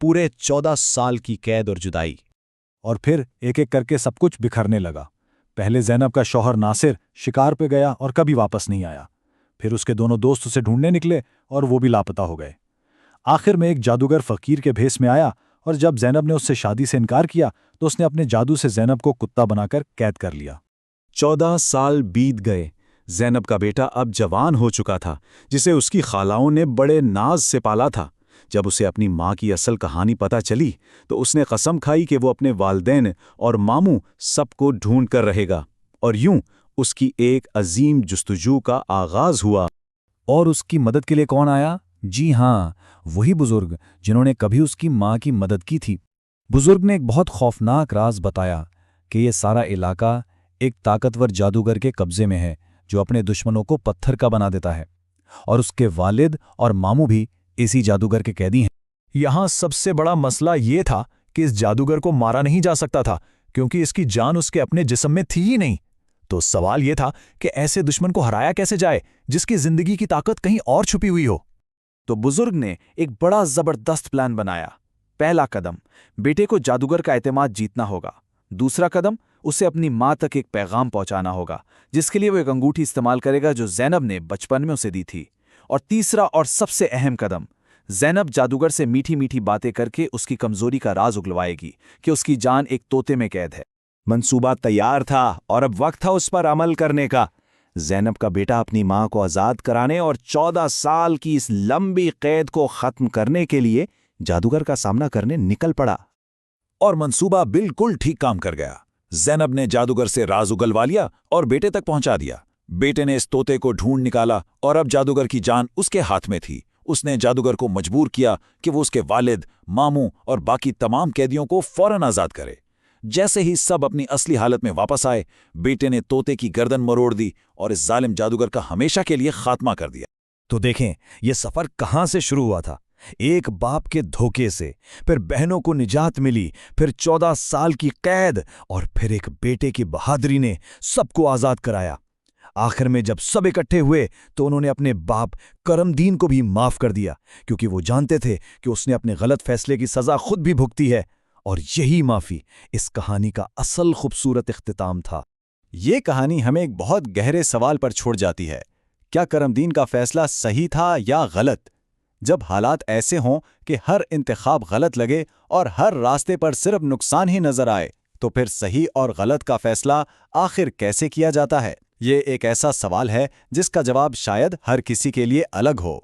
पूरे 14 साल की कैद और जुदाई। और फिर एक एक करके सब कुछ बिखरने लगा। पहले ज़ैनब का शौहर नासिर शिकार पे गया और कभी वापस नहीं आया। फिर उसके दोनों दोस्त उसे ढूंढने निकले और वो भी लापता हो गए। आखिर में एक जादूगर फकीर के भेस में आया और जब ज़ैनब ने उससे शादी से इनकार किया तो उसने अपने जादू से ज़ैनब को कुत्ता बनाकर कैद कर लिया। 14 साल बीत गए। ज़ैनब का बेटा अब जवान हो चुका था, जिसे उसकी खालाओं ने बड़े नाज से पाला था। जब उसे अपनी माँ की असल कहानी पता चली तो उसने कसम खाई कि वो अपने वालदैन और मामू सबको ढूंढ कर रहेगा। और यूं उसकी एक अजीम जुस्तजू का आगाज हुआ। और उसकी मदद के लिए कौन आया? जी हाँ, वही बुजुर्ग जिन्होंने कभी उसकी माँ की मदद की थी। बुजुर्ग ने एक बहुत खौफनाक राज बताया कि ये सारा इलाका एक ताकतवर जादूगर के कब्जे में है जो अपने दुश्मनों को पत्थर का बना देता है, और उसके वालिद और मामू भी इसी जादूगर के कैदी हैं। यहां सबसे बड़ा मसला ये था कि इस जादूगर को मारा नहीं जा सकता था क्योंकि इसकी जान उसके अपने जिस्म में थी ही नहीं। तो सवाल ये था कि ऐसे दुश्मन को हराया कैसे जाए जिसकी जिंदगी की ताकत कहीं और छुपी हुई हो। तो बुजुर्ग ने एक बड़ा जबरदस्त प्लान बनाया। पहला कदम, बेटे को जादूगर का एतमाद जीतना होगा। दूसरा कदम, उसे अपनी माँ तक एक पैगाम पहुंचाना होगा जिसके लिए वो एक अंगूठी इस्तेमाल करेगा जो ज़ैनब ने बचपन में उसे दी थी। और तीसरा और सबसे अहम कदम, ज़ैनब जादूगर से मीठी मीठी बातें करके उसकी कमजोरी का राज उगलवाएगी कि उसकी जान एक तोते में कैद है। मंसूबा तैयार था और अब वक्त था उस पर अमल करने का। ज़ैनब का बेटा अपनी माँ को आज़ाद कराने और 14 साल की इस लंबी कैद को ख़त्म करने के लिए जादूगर का सामना करने निकल पड़ा। और मंसूबा बिल्कुल ठीक काम कर गया। ज़ैनब ने जादूगर से राज उगलवा लिया और बेटे तक पहुंचा दिया। बेटे ने इस तोते को ढूंढ निकाला और अब जादूगर की जान उसके हाथ में थी। उसने जादूगर को मजबूर किया कि वो उसके वालिद, मामू और बाकी तमाम कैदियों को फौरन आज़ाद करे। जैसे ही सब अपनी असली हालत में वापस आए, बेटे ने तोते की गर्दन मरोड़ दी और इस जालिम जादूगर का हमेशा के लिए खात्मा कर दिया। तो देखें ये सफर कहां से शुरू हुआ था। एक बाप के धोखे से, फिर बहनों को निजात मिली, फिर 14 साल की कैद और फिर एक बेटे की बहादुरी ने सबको आज़ाद कराया। आखिर में जब सब इकट्ठे हुए तो उन्होंने अपने बाप करमदीन को भी माफ कर दिया क्योंकि वो जानते थे कि उसने अपने गलत फैसले की सजा खुद भी भुगती है। और यही माफी इस कहानी का असल खूबसूरत इख्तिताम था। ये कहानी हमें एक बहुत गहरे सवाल पर छोड़ जाती है। क्या करमदीन का फैसला सही था या गलत? जब हालात ऐसे हों कि हर इंतखाब गलत लगे और हर रास्ते पर सिर्फ नुकसान ही नजर आए, तो फिर सही और गलत का फैसला आखिर कैसे किया जाता है? ये एक ऐसा सवाल है जिसका जवाब शायद हर किसी के लिए अलग हो।